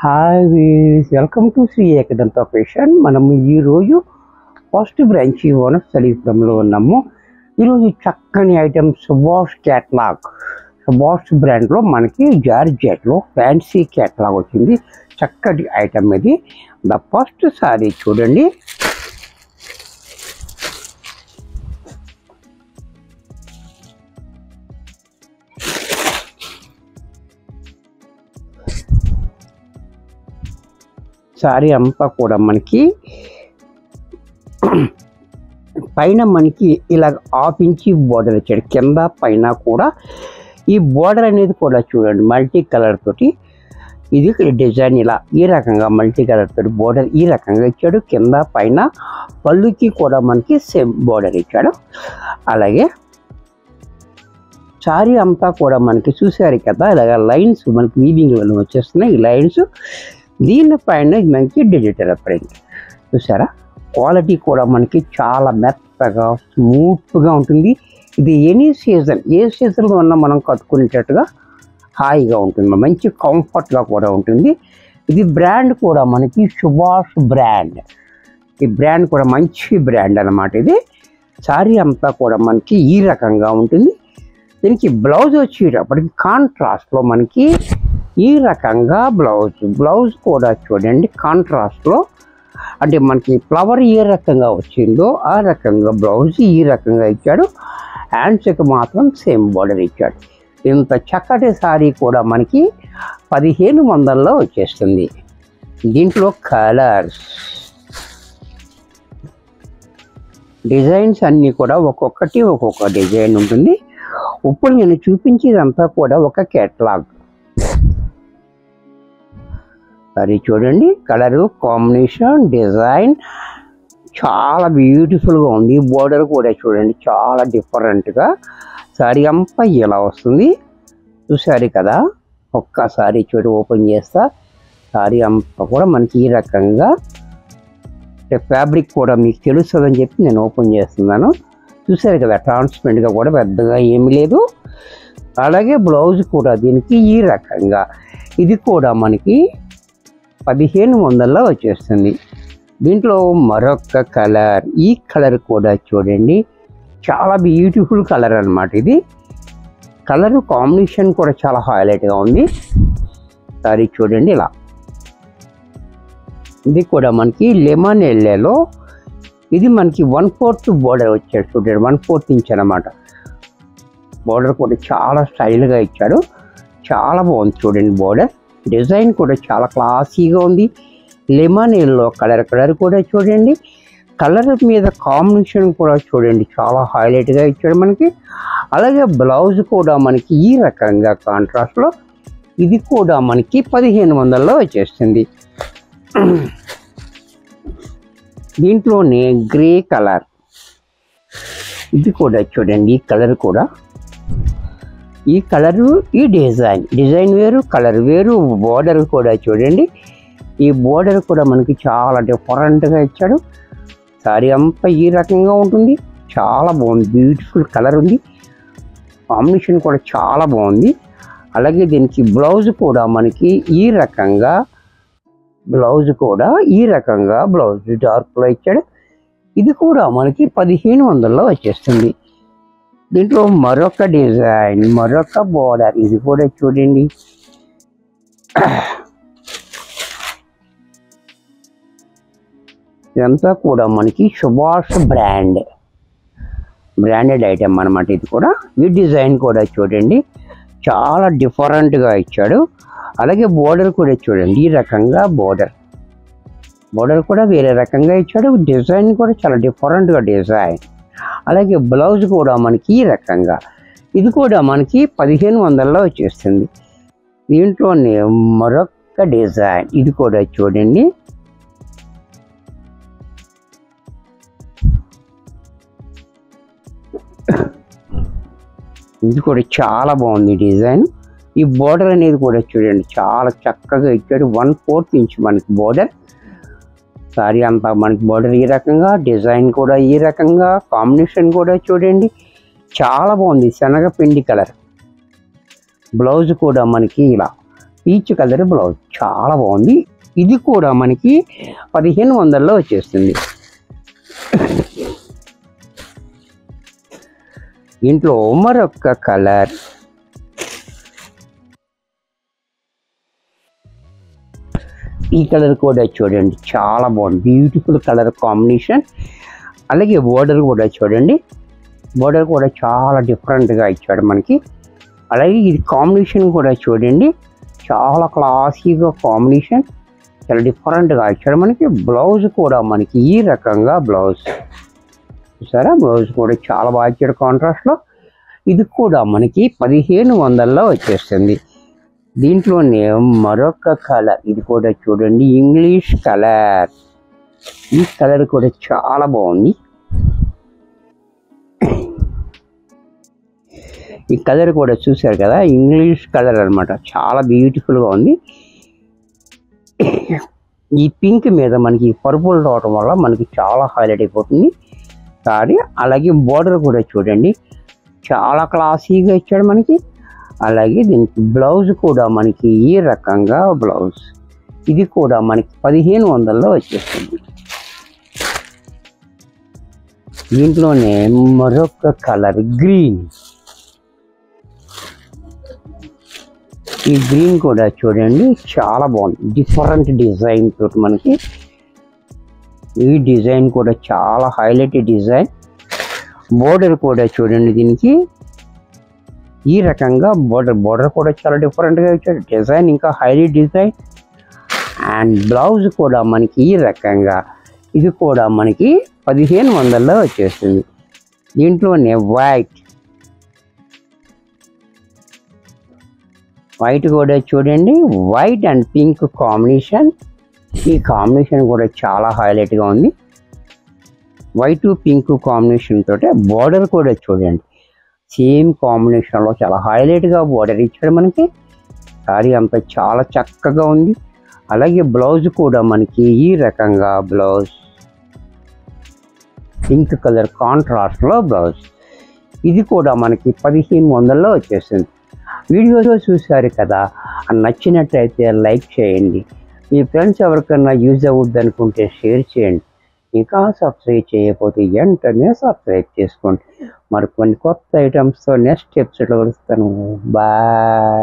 Hi వీస్ welcome to Sri Ekadanta fashion. మనము ఈరోజు ఫస్ట్ బ్రాంచ్ వనస్థలీపురంలో ఉన్నాము. ఈరోజు చక్కని ఐటమ్స్ సుభాష్ క్యాట్లాగ్, సుభాష్ బ్రాండ్లో మనకి జార్జెట్లో ఫ్యాన్సీ క్యాట్లాగ్ వచ్చింది. చక్కటి ఐటమ్ ఇది. ద ఫస్ట్ సారీ చూడండి. సారీ అంతా కూడా మనకి పైన మనకి ఇలా 1/2 ఇంచ్ బోర్డర్ ఇచ్చాడు. కింద పైన కూడా ఈ బోర్డర్ అనేది కూడా చూడండి మల్టీ కలర్ తోటి. ఇది డిజైన్ ఇలా ఈ రకంగా మల్టీ కలర్ తోటి బోర్డర్ ఈ రకంగా ఇచ్చాడు. కింద పైన పళ్ళుకి కూడా మనకి సేమ్ బోర్డర్ ఇచ్చాడు. అలాగే సారీ అంతా కూడా మనకి చూసారు కదా, ఇలాగ లైన్స్ మనకి వీవింగ్లో వచ్చేస్తున్నాయి. ఈ లైన్స్ దీనిపైన మనకి డిజిటల్ ప్రింట్ చూసారా. క్వాలిటీ కూడా మనకి చాలా మెత్తగా స్మూత్గా ఉంటుంది. ఇది ఎనీ సీజన్, ఏ సీజన్లో ఉన్నా మనం కట్టుకునేటట్టుగా హాయిగా ఉంటుంది, మంచి కంఫర్ట్గా కూడా ఉంటుంది. ఇది బ్రాండ్ కూడా మనకి సుభాష్ బ్రాండ్. ఈ బ్రాండ్ కూడా మంచి బ్రాండ్ అన్నమాట. ఇది సారీ అంతా కూడా మనకి ఈ రకంగా ఉంటుంది. దీనికి బ్లౌజ్ వచ్చేటప్పటికి కాంట్రాస్ట్లో మనకి ఈ రకంగా బ్లౌజ్ కూడా చూడండి కాంట్రాస్ట్లో. అంటే మనకి ఫ్లవర్ ఏ రకంగా వచ్చిందో ఆ రకంగా బ్లౌజ్ ఈ రకంగా ఇచ్చాడు. హ్యాండ్స్కి మాత్రం సేమ్ బోర్డర్ ఇచ్చాడు. ఇంత చక్కటి సారీ కూడా మనకి 1500లో వచ్చేస్తుంది. దీంట్లో కలర్స్ డిజైన్స్ అన్నీ కూడా ఒక్కొక్కటి ఒక్కొక్క డిజైన్ ఉంటుంది. ఇప్పుడు నేను చూపించేదంతా కూడా ఒక కేటలాగ్. అది చూడండి కలరు కాంబినేషన్ డిజైన్ చాలా బ్యూటిఫుల్గా ఉంది. బోర్డర్ కూడా చూడండి చాలా డిఫరెంట్గా. సారీ అంతా ఇలా వస్తుంది చూసారు కదా. ఒక్కసారి చూడు ఓపెన్ చేస్తా. సారీ అంతా కూడా మనకి ఈ రకంగా ఫ్యాబ్రిక్ కూడా మీకు తెలుస్తుందని చెప్పి నేను ఓపెన్ చేస్తున్నాను. చూసారు కదా ట్రాన్స్పరెంట్గా కూడా పెద్దగా ఏమి లేదు. అలాగే బ్లౌజ్ కూడా దీనికి ఈ రకంగా. ఇది కూడా మనకి 1500లో వచ్చేస్తుంది. దీంట్లో మరొక కలర్, ఈ కలర్ కూడా చూడండి చాలా బ్యూటిఫుల్ కలర్ అన్నమాట. ఇది కలర్ కాంబినేషన్ కూడా చాలా హైలైట్గా ఉంది. సారీ చూడండి ఇలా. ఇది కూడా మనకి లెమన్ ఎల్లోలో. ఇది మనకి 1/4 బోర్డర్ వచ్చాడు చూడండి, 1/4 ఇంచ్ అన్నమాట. బోర్డర్ కూడా చాలా స్టైల్గా ఇచ్చాడు. చాలా బాగుంది చూడండి. బోర్డర్ డిజైన్ కూడా చాలా క్లాసీగా ఉంది. లెమన్ ఎల్లో కలర్ కూడా చూడండి. కలర్ మీద కాంబినేషన్ కూడా చూడండి చాలా హైలైట్గా ఇచ్చాడు మనకి. అలాగే బ్లౌజ్ కూడా మనకి ఈ రకంగా కాంట్రాస్ట్లో. ఇది కూడా మనకి 1500లో వచ్చేస్తుంది. దీంట్లోనే గ్రే కలర్. ఇది కూడా చూడండి ఈ కలర్ కూడా. ఈ కలరు ఈ డిజైన్ వేరు, కలర్ వేరు. బోర్డర్ కూడా చూడండి. ఈ బోర్డర్ కూడా మనకి చాలా డిఫరెంట్గా ఇచ్చాడు. సారీ అంతా ఈ రకంగా ఉంటుంది. చాలా బాగుంది, బ్యూటిఫుల్ కలర్ ఉంది. కాంబినేషన్ కూడా చాలా బాగుంది. అలాగే దీనికి బ్లౌజ్ కూడా మనకి ఈ రకంగా, బ్లౌజ్ డార్క్లో ఇచ్చాడు. ఇది కూడా మనకి 1500లో వచ్చేస్తుంది. దీంట్లో మరొక డిజైన్, మరొక బోర్డర్. ఇది కూడా చూడండి ఇదంతా కూడా మనకి సుభాష్ బ్రాండెడ్ ఐటమ్ అన్నమాట. ఇది కూడా ఈ డిజైన్ కూడా చూడండి చాలా డిఫరెంట్గా ఇచ్చాడు. అలాగే బోర్డర్ కూడా చూడండి ఈ రకంగా. బోర్డర్ కూడా వేరే రకంగా ఇచ్చాడు. డిజైన్ కూడా చాలా డిఫరెంట్గా డిజైన్. అలాగే బ్లౌజ్ కూడా మనకి ఈ రకంగా. ఇది కూడా మనకి 1500లో వచ్చేస్తుంది. దీంట్లోనే మరొక డిజైన్. ఇది కూడా చూడండి ఇది కూడా చాలా బాగుంది డిజైన్. ఈ బోర్డర్ అనేది కూడా చూడండి చాలా చక్కగా ఇచ్చాడు. 1/4 ఇంచ్ మనకి బోర్డర్. సారీ అంతా మనకి బోర్డర్ ఈ రకంగా, డిజైన్ కూడా ఈ రకంగా, కాంబినేషన్ కూడా చూడండి చాలా బాగుంది. శనగపిండి కలర్. బ్లౌజ్ కూడా మనకి ఇలా పీచ్ కలర్ బ్లౌజ్ చాలా బాగుంది. ఇది కూడా మనకి 1500లో వచ్చేస్తుంది. దీంట్లో మరొక కలర్, ఈ కలర్ కూడా చూడండి చాలా బాగుంది, బ్యూటిఫుల్ కలర్ కాంబినేషన్. అలాగే బోర్డర్ కూడా చూడండి, బోర్డర్ కూడా చాలా డిఫరెంట్గా ఇచ్చాడు మనకి. అలాగే ఇది కాంబినేషన్ కూడా చూడండి, చాలా క్లాసీగా కాంబినేషన్, చాలా డిఫరెంట్గా ఇచ్చాడు మనకి. బ్లౌజ్ కూడా మనకి ఈ రకంగా బ్లౌజ్ చూసారా, బ్లౌజ్ కూడా చాలా బాగా ఇచ్చాడు కాంట్రాస్ట్లో. ఇది కూడా మనకి 1500లో వచ్చేస్తుంది. దీంట్లోనే మరొక కలర్, ఇది కూడా చూడండి ఇంగ్లీష్ కలర్. ఈ కలర్ కూడా చాలా బాగుంది. ఈ కలర్ కూడా చూసారు కదా, ఇంగ్లీష్ కలర్ అనమాట, చాలా బ్యూటిఫుల్గా ఉంది. ఈ పింక్ మీద మనకి పర్పుల్ రావడం వల్ల మనకి చాలా హైలైట్ అయిపోతుంది సారీ. అలాగే బోర్డర్ కూడా చూడండి చాలా క్లాసీగా ఇచ్చాడు మనకి. అలాగే దీనికి బ్లౌజ్ కూడా మనకి ఈ రకంగా బ్లౌజ్, ఇది కూడా మనకి 1500లో వచ్చేస్తుంది. దీంట్లోనే మరొక కలర్ గ్రీన్, ఈ గ్రీన్ కూడా చూడండి చాలా బాగుంది, డిఫరెంట్ డిజైన్ తోటి మనకి. ఈ డిజైన్ కూడా చాలా హైలైట్ డిజైన్. బోర్డర్ కూడా చూడండి దీనికి ఈ రకంగా బోర్డర్ కూడా చాలా డిఫరెంట్గా ఇచ్చాడు, డిజైన్ ఇంకా హైలైట్ డిజైన్. అండ్ బ్లౌజ్ కూడా మనకి ఈ రకంగా, ఇది కూడా మనకి 1500లో వచ్చేస్తుంది. దీంట్లోనే వైట్ కూడా చూడండి, వైట్ అండ్ పింక్ కాంబినేషన్. ఈ కాంబినేషన్ కూడా చాలా హైలైట్గా ఉంది, వైట్ పింక్ కాంబినేషన్ తోటి. బోర్డర్ కూడా చూడండి సేమ్ కాంబినేషన్లో చాలా హైలైట్గా బోర్డర్ ఇచ్చాడు మనకి. సారీ అంతా చాలా చక్కగా ఉంది. అలాగే బ్లౌజ్ కూడా మనకి ఈ రకంగా బ్లౌజ్, పింక్ కలర్ కాంట్రాస్ట్లో బ్లౌజ్, ఇది కూడా మనకి 1500లో వచ్చేస్తుంది. వీడియోలో చూసారు కదా, నచ్చినట్లయితే లైక్ చేయండి, మీ ఫ్రెండ్స్ ఎవరికన్నా యూజ్ అవుద్ది అనుకుంటే షేర్ చేయండి. ఇంకా సబ్స్క్రైబ్ చేయకపోతే వెంటనే సబ్స్క్రైబ్ చేసుకోండి. మరి కొన్ని కొత్త ఐటమ్స్తో నెక్స్ట్ ఎపిసోడ్లో కలుస్తాను. బాయ్.